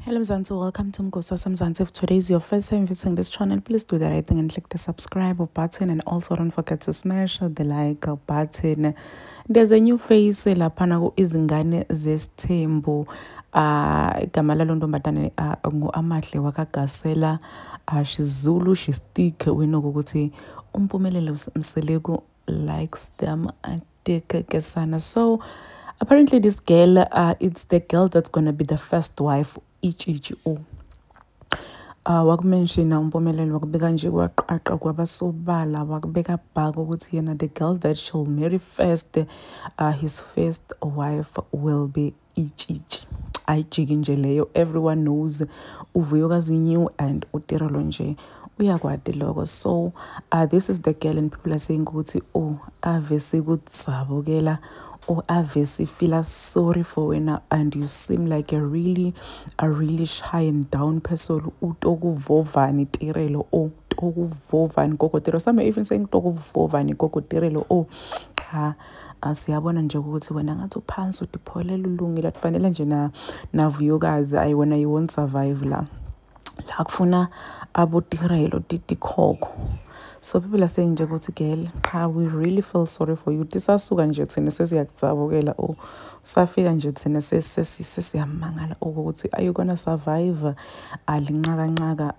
Hello Mzansi, welcome to Mgosasa Mzansi. If today is your first time visiting this channel, please do the right thing and click the subscribe button, and also don't forget to smash the like button. There's a new face laphana ku izingane zesithembu igama lalo ntombazane ngu-Amahle wakaGasela. She's Zulu, she's thick. We know ukuthi uMpumelelo Mseleku likes them kesana. So apparently this girl, it's the girl that's gonna be the first wife. Wakumenshina uMpumelelo wakubeka nje kwaqaqa kwabasobala wakubeka bhaka ukuthi yena the girl that she'll marry first, his first wife will be Ichichi. Ayijiki nje leyo, everyone knows uVuyokazi knew and uTirelo nje uyakwati lokho. So this is the girl and people are saying ukuthi ave sekudzabukela, ave feel sorry for wena, and you seem like a really shy and down person. Utokuvovani Tirelo, tokuvovani kokotero. Some even saying tokuvovani kokotero. Siyabona nje ukuthi wena ngathi uphansi udipholela ulungile, kufanele nje na Vuyokazi ayi wena you won't survive la kufuna aboTirelo tikhokho. So people are saying nje ukuthi girl, we really feel sorry for you. Tisasuka nje thina sesiyakudzabukela, safika nje thina sesiyamangala ukuthi are you gonna survive alinqaka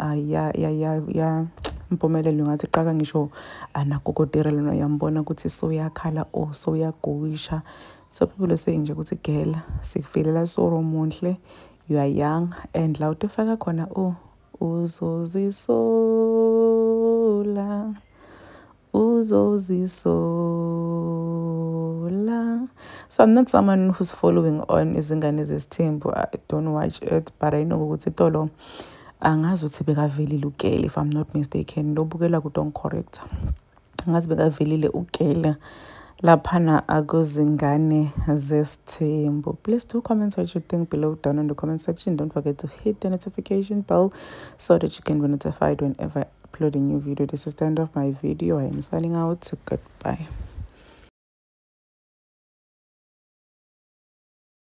ya Mpumelelo ngathi qaka ngisho anakokoTirelo no yambona ukuthi soyakhala soyagowisha. So people are saying nje ukuthi girl, sikufilela soro monhle, you are young, and la utofaka khona uzozisola. So I'm not someone who's following on izingane zesithembu. I don't watch it, but I know ukuthi tolo angazi ukuthi bekavelile ugele, if I'm not mistaken. Lobukela ku don't correct. Angazi bekavelile ugele laphana akuzingane zesithembu. Please do comment what you think below down in the comment section. Don't forget to hit the notification bell so that you can be notified whenever I upload a new video. This is the end of my video. I am signing out. Goodbye.